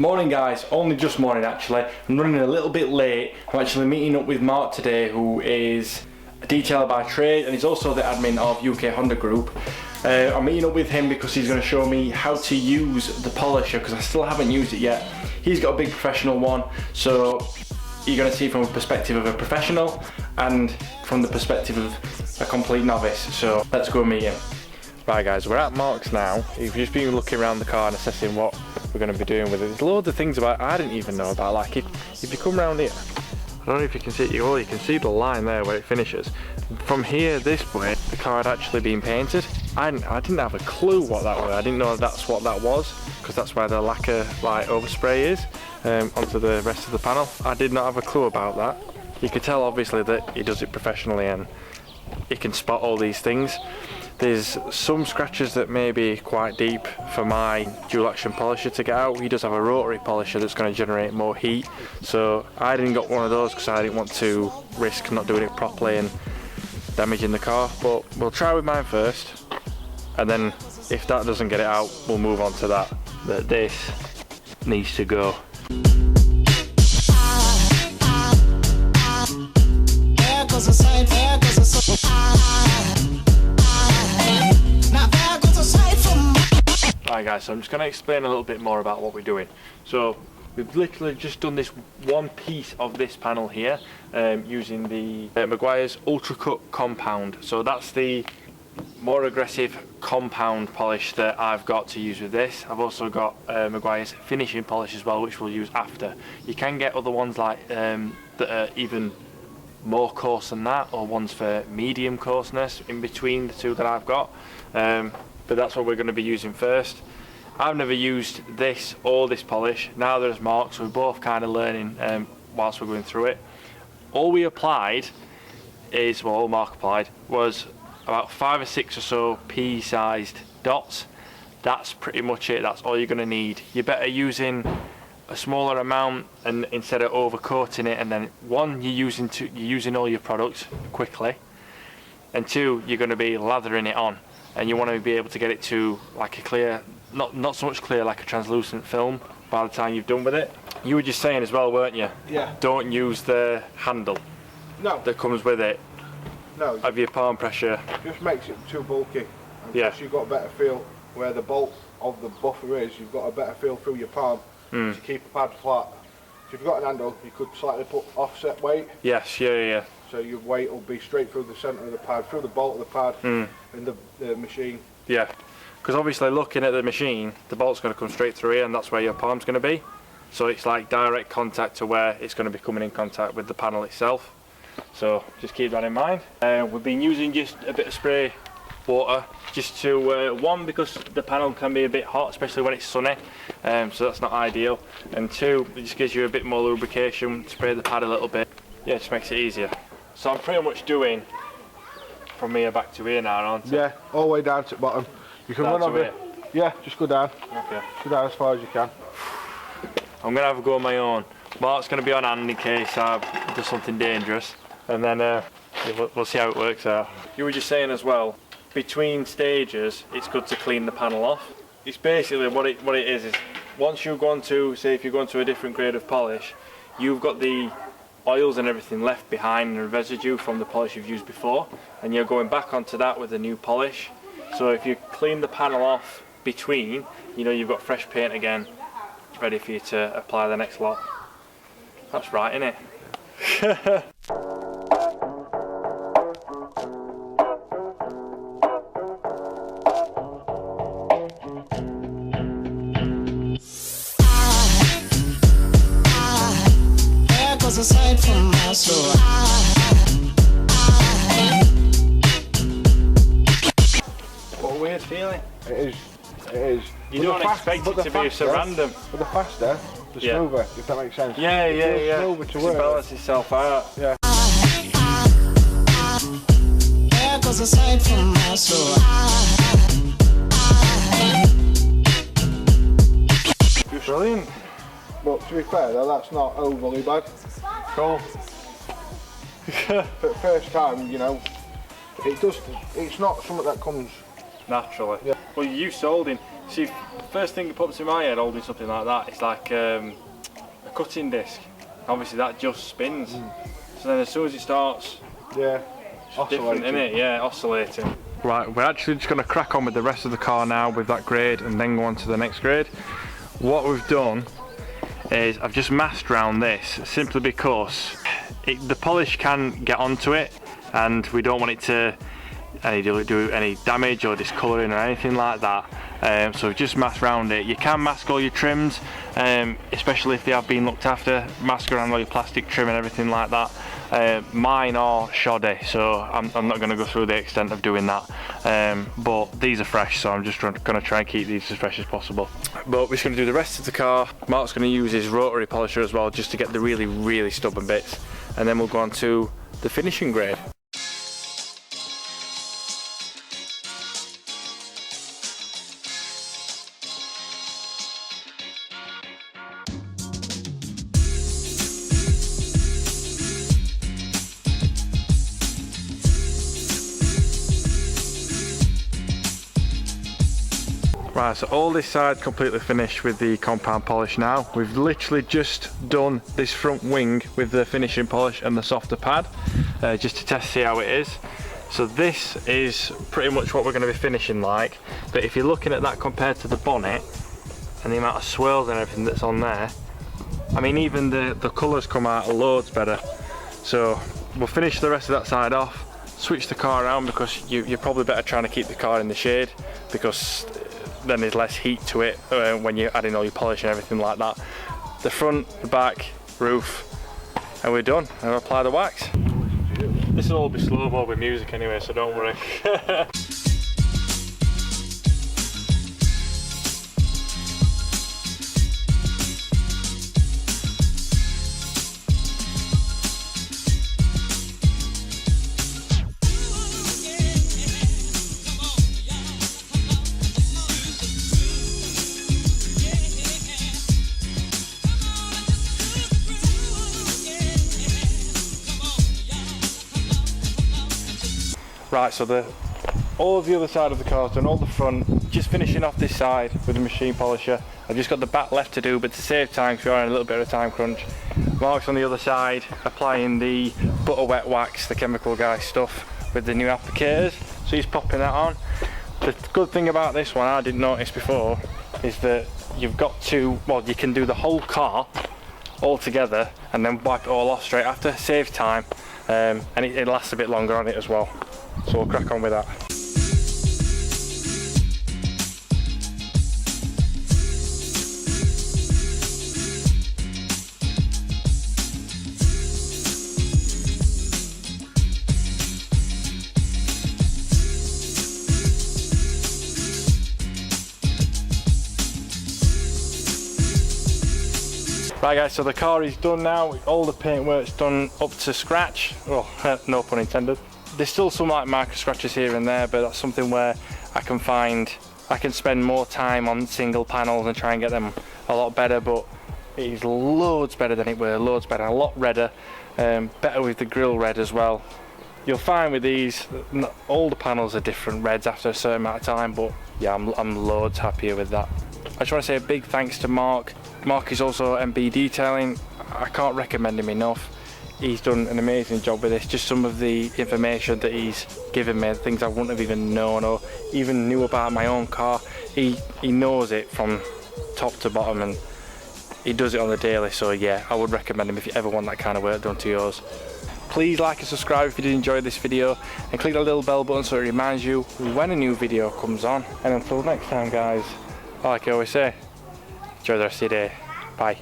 Morning guys, only just morning actually. I'm running a little bit late. I'm actually meeting up with Mark today, who is a detailer by trade and he's also the admin of UK Honda Group. I'm meeting up with him because he's going to show me how to use the polisher because I still haven't used it yet. He's got a big professional one, so you're going to see from a perspective of a professional and from the perspective of a complete novice. So let's go meet him. Right guys, we're at Mark's now. We've just been looking around the car and assessing what we're going to be doing with it. There's loads of things about I didn't even know about. Like if you come around here, I don't know if you can see it, you can see the line there where it finishes. From here this way, the car had actually been painted. I didn't have a clue what that was. I didn't know that's what that was, because that's where the lacquer like overspray is onto the rest of the panel. I did not have a clue about that. You could tell obviously that he does it professionally and he can spot all these things. There's some scratches that may be quite deep for my dual action polisher to get out. He does have a rotary polisher that's going to generate more heat, so I didn't got one of those because I didn't want to risk not doing it properly and damaging the car. But we'll try with mine first, and then if that doesn't get it out, we'll move on to that. But this needs to go. Right guys, so I'm just going to explain a little bit more about what we're doing. So we've literally just done this one piece of this panel here using the Meguiar's Ultra Cut Compound. So that's the more aggressive compound polish that I've got to use with this. I've also got Meguiar's finishing polish as well, which we'll use after. You can get other ones like that are even more coarse than that, or ones for medium coarseness in between the two that I've got. But that's what we're going to be using first. I've never used this or this polish. Neither has Mark, so we're both kind of learning whilst we're going through it. All we applied is, well, all Mark applied was about 5 or 6 or so pea-sized dots. That's pretty much it. That's all you're going to need. You're better using a smaller amount, and instead of overcoating it, and then one, you're using all your products quickly, and two, you're going to be lathering it on. And you want to be able to get it to like a clear, not so much clear, like a translucent film by the time you've done with it. You were just saying as well, weren't you? Yeah. Don't use the handle. No. That comes with it. No. Have your palm pressure. Just makes it too bulky. And yeah. Plus you've got a better feel where the bolt of the buffer is. You've got a better feel through your palm to keep the pad flat. If you've got an handle, you could slightly put offset weight. Yes. Yeah. So your weight will be straight through the centre of the pad, through the bolt of the pad in the machine. Yeah, because obviously looking at the machine, the bolt's going to come straight through here and that's where your palm's going to be. So it's like direct contact to where it's going to be coming in contact with the panel itself. So just keep that in mind. We've been using just a bit of spray water just to, one, because the panel can be a bit hot, especially when it's sunny, so that's not ideal. And two, it just gives you a bit more lubrication, spray the pad a little bit. Yeah, it just makes it easier. So I'm pretty much doing from here back to here now, aren't I? Yeah, all the way down to the bottom. You can down run over. Yeah, just go down. Okay. Go down as far as you can. I'm going to have a go on my own. Mark's going to be on hand in case I do something dangerous. And then we'll see how it works out. You were just saying as well, between stages, it's good to clean the panel off. It's basically what it is once you've gone to, say if you're going to a different grade of polish, you've got the oils and everything left behind and residue from the polish you've used before, and you're going back onto that with a new polish. So if you clean the panel off between, you know you've got fresh paint again ready for you to apply the next lot. That's right, isn't it? Aside from my soul. What a weird feeling. It is. You don't expect it to be so random. But the faster, the smoother, if that makes sense. Yeah. Smoother to work. It balances itself out. Yeah. Aside from my soul. Brilliant. But to be fair though, that's not overly bad. Cool. For the first time, you know, it's not something that comes naturally. Yeah. Well, you sold in. See, first thing that pops in my head holding something like that is like a cutting disc. Obviously that just spins. So then as soon as it starts, Yeah. it's different, isn't it? Yeah, oscillating. Right, we're actually just going to crack on with the rest of the car now with that grade and then go on to the next grade. What we've done is I've just masked around this simply because the polish can get onto it and we don't want it to do any damage or discolouring or anything like that. So we've just masked around it. You can mask all your trims, especially if they have been looked after. Mask around all your plastic trim and everything like that. Mine are shoddy, so I'm not going to go through the extent of doing that. But these are fresh, so I'm just going to try and keep these as fresh as possible. But we're just going to do the rest of the car. Mark's going to use his rotary polisher as well, just to get the really stubborn bits, and then we'll go on to the finishing grade. Right, so all this side completely finished with the compound polish now. We've literally just done this front wing with the finishing polish and the softer pad, just to test see how it is. So this is pretty much what we're going to be finishing like, but if you're looking at that compared to the bonnet and the amount of swirls and everything that's on there, I mean even the colours come out loads better. So we'll finish the rest of that side off, switch the car around because you're probably better trying to keep the car in the shade because then there's less heat to it when you're adding all your polish and everything like that. The front, the back, roof, and we're done. And we'll apply the wax. This will all be slow-mo with music anyway, so don't worry. Right, so all of the other side of the car's done, all the front, just finishing off this side with the machine polisher. I've just got the back left to do, but to save time, because we are in a little bit of a time crunch, Mark's on the other side applying the butter wet wax, the chemical guy stuff, with the new applicators, so he's popping that on. The good thing about this one, I didn't notice before, is that you've got to, well, you can do the whole car all together and then wipe it all off straight after, saves time, and it lasts a bit longer on it as well. So we'll crack on with that. Right guys, so the car is done now, all the paintwork's done up to scratch, well, no pun intended. There's still some like micro scratches here and there, but that's something where I can spend more time on single panels and try and get them a lot better, but it is loads better than it were, loads better, a lot redder, better with the grill red as well. You'll find with these, all the panels are different reds after a certain amount of time, but yeah, I'm loads happier with that. I just want to say a big thanks to Mark. Mark is also MB Detailing. I can't recommend him enough. He's done an amazing job with this. Just some of the information that he's given me, things I wouldn't have even known or even knew about my own car. He knows it from top to bottom and he does it on the daily, so yeah, I would recommend him if you ever want that kind of work done to yours. Please like and subscribe if you did enjoy this video and click the little bell button so it reminds you when a new video comes on. And until next time guys, like I always say, enjoy the rest of your day. Bye.